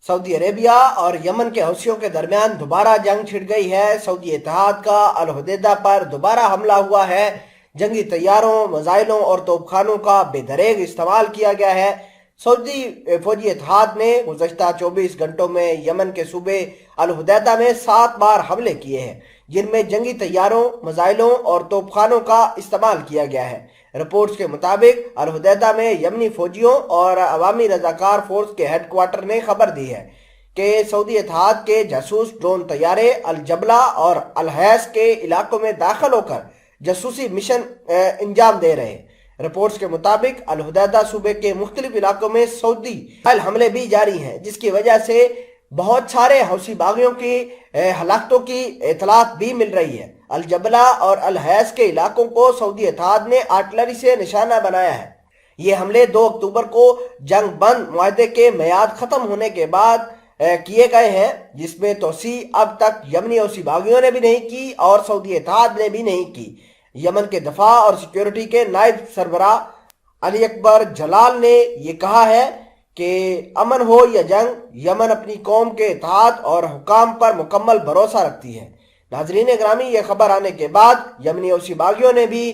سعودی عربیہ اور یمن کے حوثیوں کے درمیان دوبارہ جنگ چھڑ گئی ہے۔ سعودی اتحاد کا الحدیدہ پر دوبارہ حملہ ہوا ہے۔ جنگی طیاروں، میزائلوں اور توپ خانوں کا بے دریغ استعمال کیا گیا ہے۔ سعودی فوجی اتحاد نے گزشتہ 24 گھنٹوں میں یمن کے صوبے الحدیدہ میں 7 بار حملے کیے ہیں، جن میں جنگی طیاروں، میزائلوں اور توپ خانوں کا استعمال کیا گیا ہے۔ رپورٹس کے مطابق الحدیدہ میں یمنی فوجیوں اور عوامی رضاکار فورس کے ہیڈ کوارٹر نے خبر دی ہے کہ سعودی اتحاد کے جاسوس ڈرون طیارے الجبلہ اور الحیس کے علاقوں میں داخل ہو کر جاسوسی مشن انجام دے رہے ہیں۔ رپورٹس کے مطابق الحدیدہ صوبے کے مختلف علاقوں میں سعودی حملے بھی جاری ہیں، جس کی وجہ سے بہت سارے حوثی باغیوں کی ہلاکتوں کی اطلاعات بھی مل رہی ہے۔ الجبلہ اور الحیس کے علاقوں کو سعودی اتحاد نے آرٹلری سے نشانہ بنایا ہے۔ یہ حملے 2 اکتوبر کو جنگ بند معاہدے کے میعاد ختم ہونے کے بعد کیے گئے ہیں، جس میں توسیع اب تک یمنی حوثی باغیوں نے بھی نہیں کی اور سعودی اتحاد نے بھی نہیں کی۔ یمن کے دفاع اور سیکیورٹی کے نائب سربراہ علی اکبر جلال نے یہ کہا ہے کہ امن ہو یا جنگ، یمن اپنی قوم کے اتحاد اور حکام پر مکمل بھروسہ رکھتی ہے۔ ناظرین گرامی، یہ خبر آنے کے بعد یمنی حوثی باغیوں نے بھی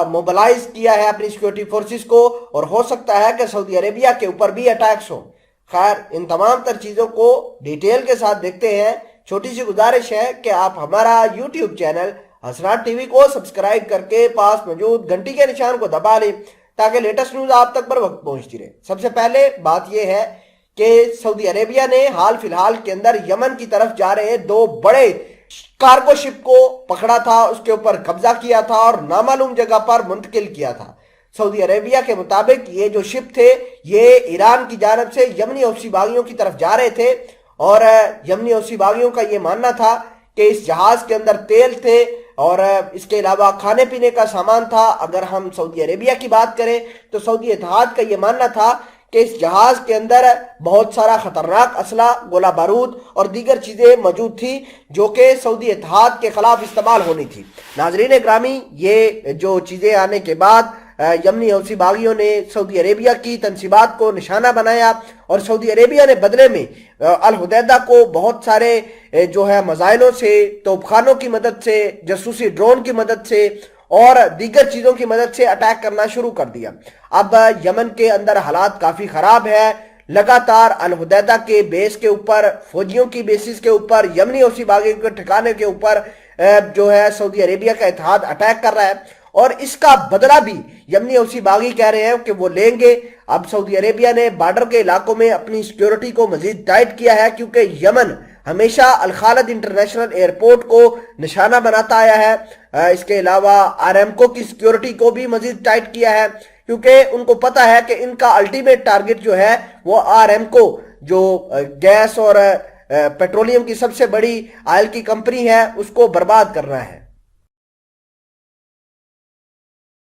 موبلائز کیا ہے اپنی سیکیورٹی فورسز کو، اور ہو سکتا ہے کہ سعودی عربیہ کے اوپر بھی اٹیکس ہوں۔ خیر، ان تمام تر چیزوں کو ڈیٹیل کے ساتھ دیکھتے ہیں۔ چھوٹی سی گزارش ہے کہ آپ ہمارا یوٹیوب چینل حسنات ٹی وی کو سبسکرائب کر کے پاس موجود گھنٹی کے نشان کو دبا لیں تاکہ لیٹسٹ نیوز آپ تک پر وقت پہنچتی رہے۔ سب سے پہلے بات یہ ہے کہ سعودی عربیہ نے حال فی الحال کے اندر یمن کی طرف جا رہے 2 بڑے کارگو شپ کو پکڑا تھا، اس کے اوپر قبضہ کیا تھا اور نامعلوم جگہ پر منتقل کیا تھا۔ سعودی عربیہ کے مطابق یہ جو شپ تھے یہ ایران کی جانب سے یمنی حوثی باغیوں کی طرف جا رہے تھے، اور یمنی حوثی باغیوں کا یہ ماننا تھا کہ اس جہاز کے اندر تیل تھے اور اس کے علاوہ کھانے پینے کا سامان تھا۔ اگر ہم سعودی عربیہ کی بات کریں تو سعودی اتحاد کا یہ ماننا تھا کہ اس جہاز کے اندر بہت سارا خطرناک اسلحہ، گولہ بارود اور دیگر چیزیں موجود تھی جو کہ سعودی اتحاد کے خلاف استعمال ہونی تھی۔ ناظرین گرامی، یہ جو چیزیں آنے کے بعد یمنی حوثی باغیوں نے سعودی عربیہ کی تنصیبات کو نشانہ بنایا، اور سعودی عربیہ نے بدلے میں الحدیدہ کو بہت سارے جو ہے میزائلوں سے، توپ خانوں کی مدد سے، جاسوسی ڈرون کی مدد سے اور دیگر چیزوں کی مدد سے اٹیک کرنا شروع کر دیا۔ اب یمن کے اندر حالات کافی خراب ہے۔ لگاتار الحدیدہ کے بیس کے اوپر، فوجیوں کی بیسز کے اوپر، یمنی حوثی باغیوں کے ٹھکانے کے اوپر جو ہے سعودی عربیہ کا اتحاد اٹیک کر رہا ہے، اور اس کا بدلہ بھی یمنی حوثی باغی کہہ رہے ہیں کہ وہ لیں گے۔ اب سعودی عربیہ نے بارڈر کے علاقوں میں اپنی سیکیورٹی کو مزید ٹائٹ کیا ہے، کیونکہ یمن ہمیشہ الخالد انٹرنیشنل ایئرپورٹ کو نشانہ بناتا آیا ہے۔ اس کے علاوہ آرامکو کی سیکیورٹی کو بھی مزید ٹائٹ کیا ہے، کیونکہ ان کو پتا ہے کہ ان کا الٹیمیٹ ٹارگٹ جو ہے وہ آرامکو، جو گیس اور پیٹرولیم کی سب سے بڑی آئل کی کمپنی ہے، اس کو برباد کرنا ہے۔